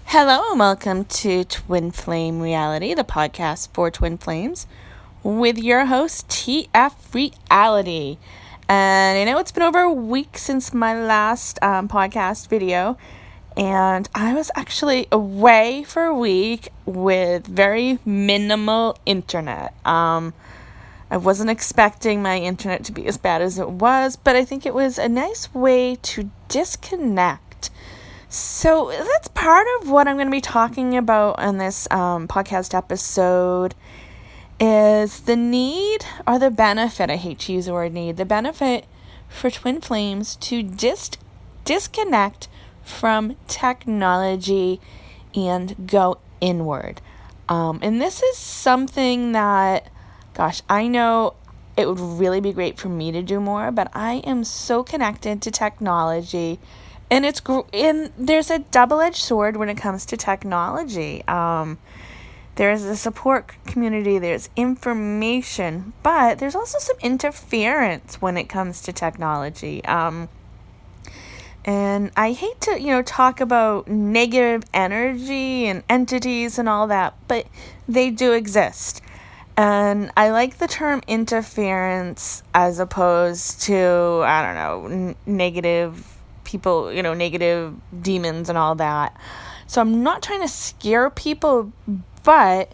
Hello and welcome to Twin Flame Reality, the podcast for Twin Flames, with your host, TF Reality. And I know it's been over a week since my last podcast video, and I was actually away for a week with very minimal internet. I wasn't expecting my internet to be as bad as it was, but I think it was a nice way to disconnect. So that's part of what I'm going to be talking about in this podcast episode is the need or the benefit, I hate to use the word need, the benefit for twin flames to disconnect from technology and go inward. And this is something that, I know it would really be great for me to do more, but I am so connected to technology. And there's a double-edged sword when it comes to technology. There's a support community, there's information, but there's also some interference when it comes to technology. And I hate to, talk about negative energy and entities and all that, but they do exist. And I like the term interference as opposed to, negative people, negative demons and all that. So I'm not trying to scare people, but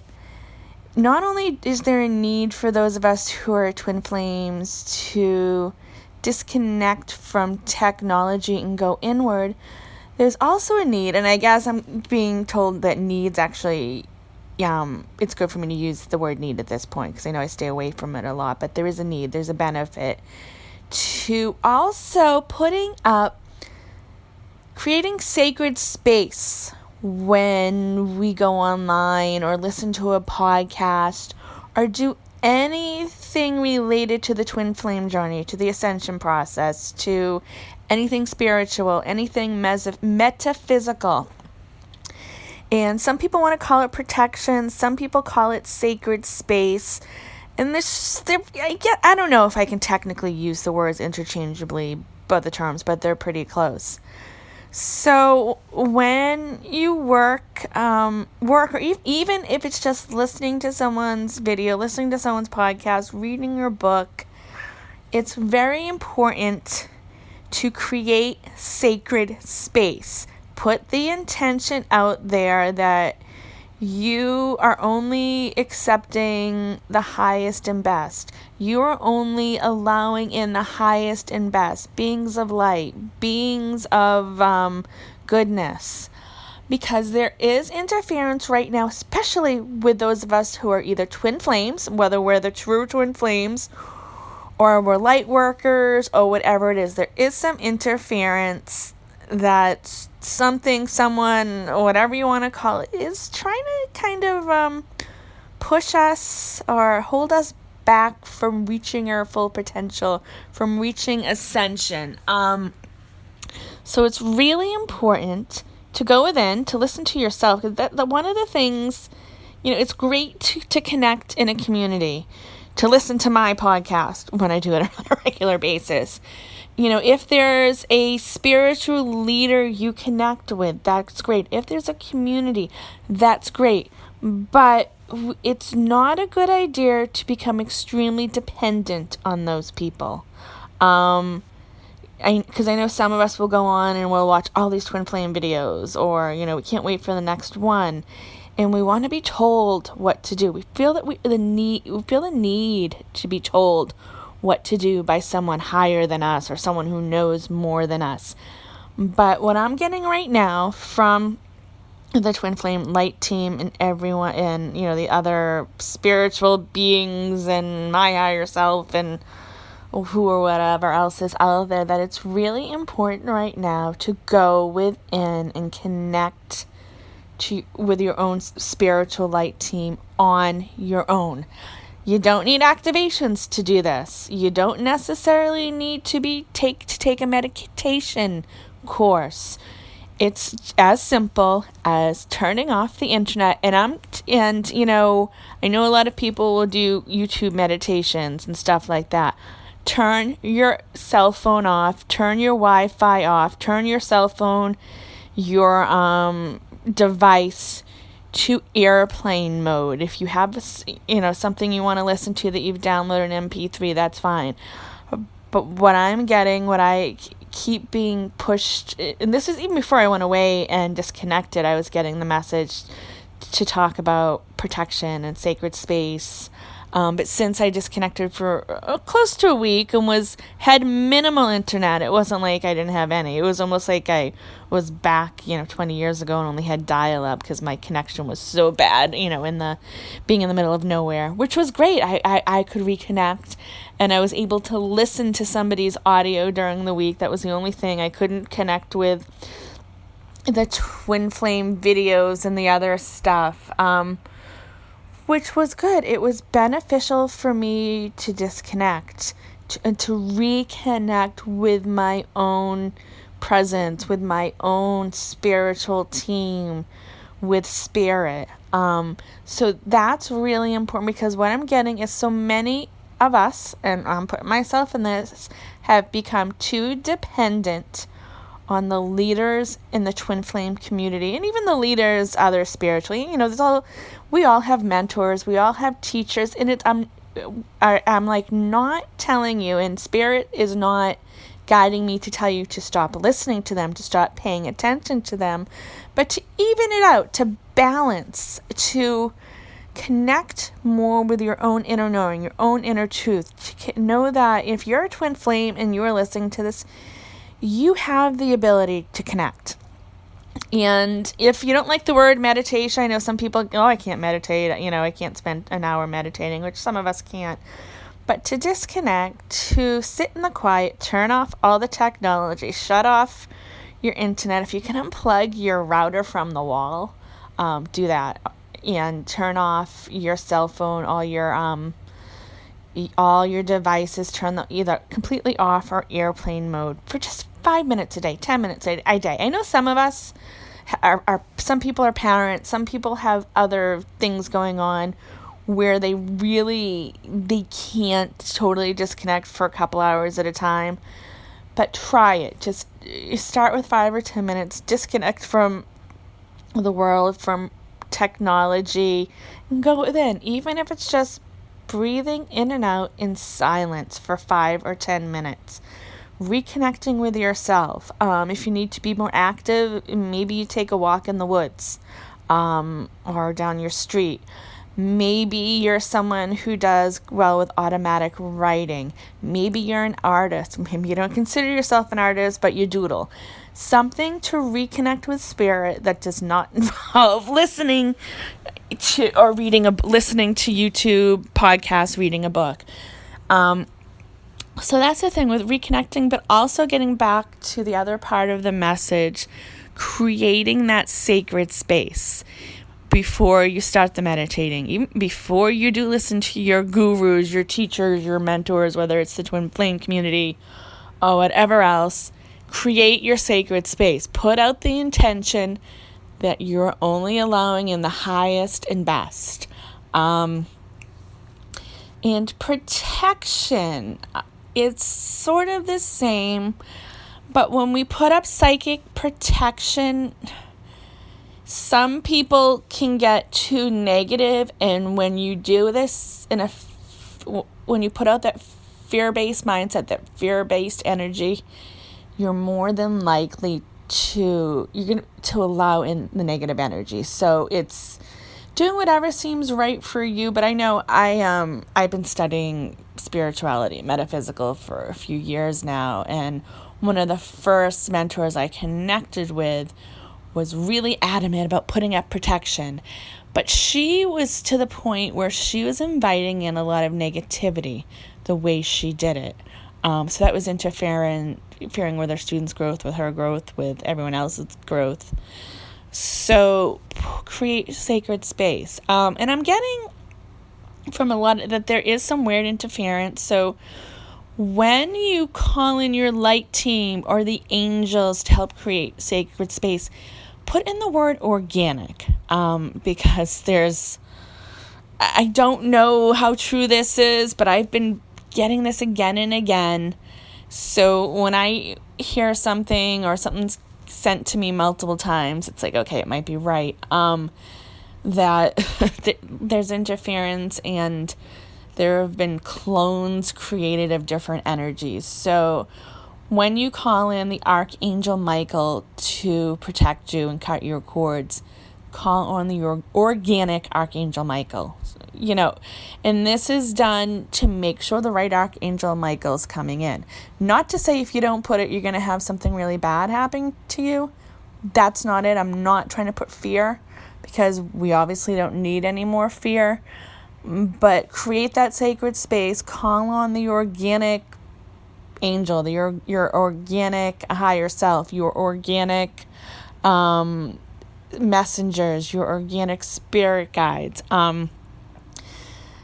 not only is there a need for those of us who are twin flames to disconnect from technology and go inward, there's also a need, and I guess I'm being told that needs actually, it's good for me to use the word need at this point because I know I stay away from it a lot, but there is a need, there's a benefit to also creating sacred space when we go online or listen to a podcast or do anything related to the twin flame journey, to the ascension process, to anything spiritual, anything metaphysical. And some people want to call it protection, some people call it sacred space. And I don't know if I can technically use the words interchangeably, both the terms, but they're pretty close. So when you work or even if it's just listening to someone's video, listening to someone's podcast, reading your book, it's very important to create sacred space. Put the intention out there that you are only accepting the highest and best. You are only allowing in the highest and best, beings of light, beings of goodness. Because there is interference right now, especially with those of us who are either twin flames, whether we're the true twin flames or we're light workers or whatever it is. There is some interference that someone, or whatever you want to call it, is trying to kind of push us or hold us back from reaching our full potential, from reaching ascension. So it's really important to go within, to listen to yourself. Because one of the things, it's great to connect in a community, to listen to my podcast when I do it on a regular basis. If there's a spiritual leader you connect with, that's great. If there's a community, that's great. But it's not a good idea to become extremely dependent on those people. Because I know some of us will go on and we'll watch all these twin flame videos, or, we can't wait for the next one. And we want to be told what to do. We feel that we feel the need to be told what to do by someone higher than us or someone who knows more than us. But what I'm getting right now from the Twin Flame Light team and everyone, and the other spiritual beings and my higher self and who or whatever else is out there, that it's really important right now to go within and connect with your own spiritual light team on your own. You don't need activations to do this. You don't necessarily need to take a meditation course. It's as simple as turning off the internet. I know a lot of people will do YouTube meditations and stuff like that. Turn your cell phone off, turn your Wi-Fi off, turn your cell phone, your device to airplane mode. If you have, something you want to listen to that you've downloaded an MP3, that's fine. But what I keep being pushed, and this is even before I went away and disconnected, I was getting the message to talk about protection and sacred space. But since I disconnected for close to a week and had minimal internet, it wasn't like I didn't have any. It was almost like I was back, 20 years ago and only had dial-up because my connection was so bad, being in the middle of nowhere, which was great. I could reconnect, and I was able to listen to somebody's audio during the week. That was the only thing. I couldn't connect with the twin flame videos and the other stuff. Which was good. It was beneficial for me to disconnect and to reconnect with my own presence, with my own spiritual team, with spirit. So that's really important, because what I'm getting is so many of us, and I'm putting myself in this, have become too dependent on the leaders in the twin flame community, and even the leaders other spiritually. We all have mentors, we all have teachers, and I'm like not telling you, and spirit is not guiding me to tell you to stop listening to them, to stop paying attention to them, but to even it out, to balance, to connect more with your own inner knowing, your own inner truth, to know that if you're a twin flame and you're listening to this, you have the ability to connect. And if you don't like the word meditation, I know some people, I can't meditate, I can't spend an hour meditating, which some of us can't. But to disconnect, to sit in the quiet, turn off all the technology, shut off your internet. If you can unplug your router from the wall, do that. And turn off your cell phone, all your devices, turn them either completely off or airplane mode for just 5 minutes a day, 10 minutes a day. I know some of us some people are parents, some people have other things going on where they can't totally disconnect for a couple hours at a time. But try it. Just start with 5 or 10 minutes, disconnect from the world, from technology, and go within, even if it's just breathing in and out in silence for 5 or 10 minutes. Reconnecting with yourself. If you need to be more active, maybe you take a walk in the woods or down your street. Maybe you're someone who does well with automatic writing. Maybe you're an artist. Maybe you don't consider yourself an artist, but you doodle. Something to reconnect with spirit that does not involve listening to or listening to YouTube podcasts, reading a book. So that's the thing with reconnecting, but also getting back to the other part of the message, creating that sacred space before you start the meditating, even before you do listen to your gurus, your teachers, your mentors, whether it's the twin flame community or whatever else. Create your sacred space. Put out the intention that you're only allowing in the highest and best. And protection, it's sort of the same, but when we put up psychic protection, some people can get too negative, and when you do this when you put out that fear-based mindset, that fear-based energy, you're more than likely to allow in the negative energy. So it's doing whatever seems right for you. But I know I've been studying spirituality, metaphysical for a few years now, and one of the first mentors I connected with was really adamant about putting up protection. But she was to the point where she was inviting in a lot of negativity the way she did it. So that was interfering with her students' growth, with her growth, with everyone else's growth. So create sacred space. And I'm getting from a lot that there is some weird interference. So when you call in your light team or the angels to help create sacred space, put in the word organic, because I don't know how true this is, but I've been getting this again and again. So when I hear something or something's sent to me multiple times. It's like, okay, it might be right. That there's interference, and there have been clones created of different energies. So when you call in the Archangel Michael to protect you and cut your cords, call on the organic Archangel Michael. And this is done to make sure the right Archangel Michael is coming in. Not to say if you don't put it, you're going to have something really bad happen to you. That's not it. I'm not trying to put fear, because we obviously don't need any more fear. But create that sacred space. Call on the organic angel, your organic higher self, your organic messengers, your organic spirit guides.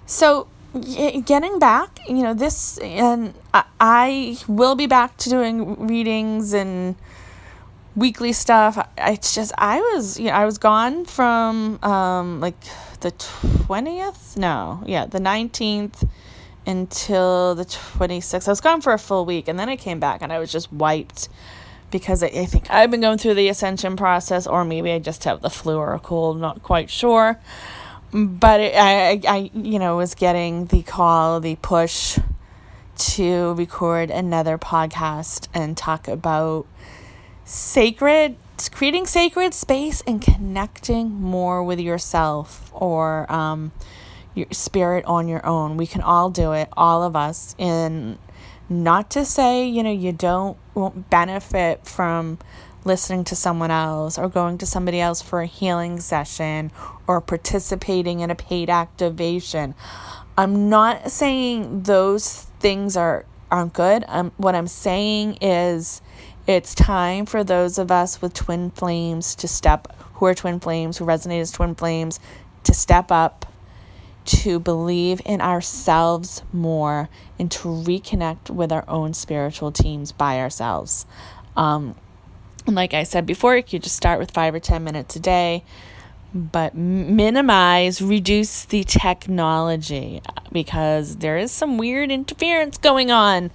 So getting back, this, and I will be back to doing readings and weekly stuff. It's just, I was gone from like the 20th, the 19th until the 26th. I was gone for a full week, and then I came back and I was just wiped, because I think I've been going through the ascension process, or maybe I just have the flu or a cold, not quite sure. But I was getting the call, the push to record another podcast and talk about creating sacred space and connecting more with yourself, or your spirit on your own. We can all do it, all of us. And not to say, you won't benefit from listening to someone else or going to somebody else for a healing session or participating in a paid activation. I'm not saying those things aren't good. What I'm saying is it's time for those of us with twin flames who are twin flames, who resonate as twin flames, to step up, to believe in ourselves more, and to reconnect with our own spiritual teams by ourselves. And like I said before, you could just start with 5 or 10 minutes a day, but reduce the technology, because there is some weird interference going on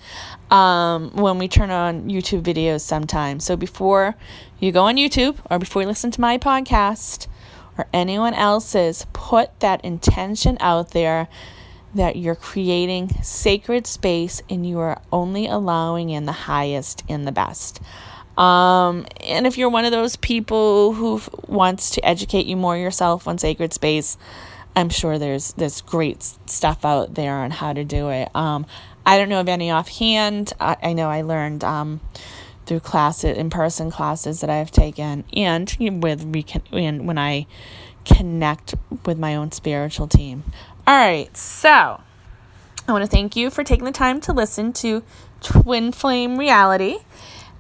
when we turn on YouTube videos sometimes. So before you go on YouTube, or before you listen to my podcast or anyone else's, put that intention out there that you're creating sacred space and you are only allowing in the highest and the best. And if you're one of those people who wants to educate you more yourself on sacred space, I'm sure there's great stuff out there on how to do it. I don't know of any offhand. I know I learned through in-person classes that I've taken, and when I connect with my own spiritual team. All right, so I want to thank you for taking the time to listen to Twin Flame Reality.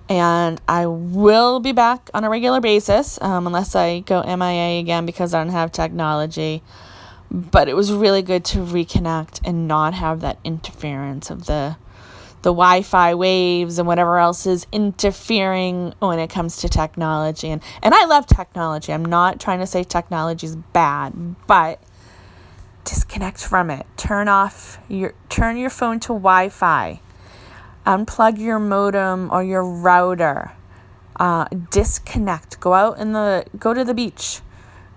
And I will be back on a regular basis, unless I go MIA again because I don't have technology. But it was really good to reconnect and not have that interference of the Wi-Fi waves and whatever else is interfering when it comes to technology. And I love technology. I'm not trying to say technology is bad, but disconnect from it. Turn your phone to Wi-Fi. Unplug your modem or your router. Disconnect. Go to the beach.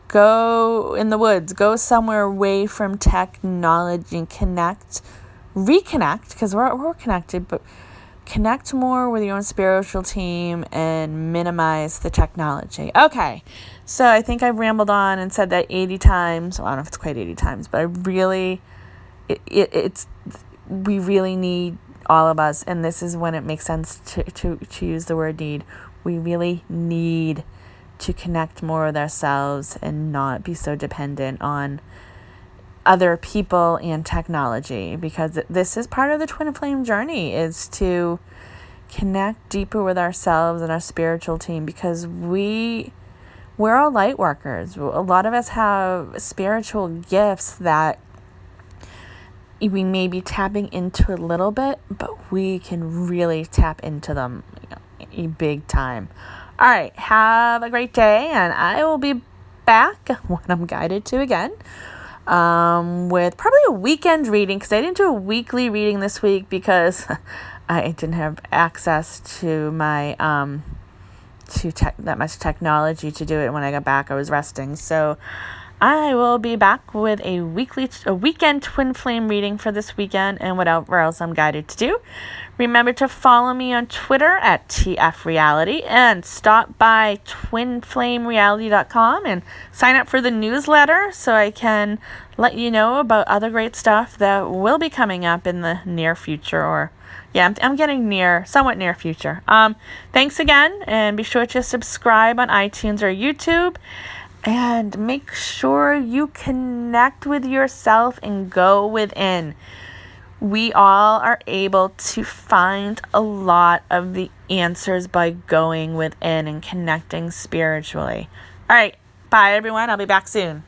Go in the woods. Go somewhere away from technology and reconnect, because we're connected, but connect more with your own spiritual team and minimize the technology. Okay, so I think I've rambled on and said that 80 times. Well, I don't know if it's quite 80 times, but we really need, all of us, and this is when it makes sense to use the word need. We really need to connect more with ourselves and not be so dependent on other people and technology, because this is part of the twin flame journey, is to connect deeper with ourselves and our spiritual team, because we're all light workers. A lot of us have spiritual gifts that we may be tapping into a little bit, but we can really tap into them big time. All right, have a great day, and I will be back when I'm guided to again with probably a weekend reading, because I didn't do a weekly reading this week because I didn't have access to my that much technology to do it. When I got back, I was resting. So I will be back with a weekend twin flame reading for this weekend and whatever else I'm guided to do. Remember to follow me on Twitter at TFReality and stop by twinflamereality.com and sign up for the newsletter so I can let you know about other great stuff that will be coming up in the near future, or I'm getting somewhat near future. Thanks again, and be sure to subscribe on iTunes or YouTube. And make sure you connect with yourself and go within. We all are able to find a lot of the answers by going within and connecting spiritually. All right. Bye, everyone. I'll be back soon.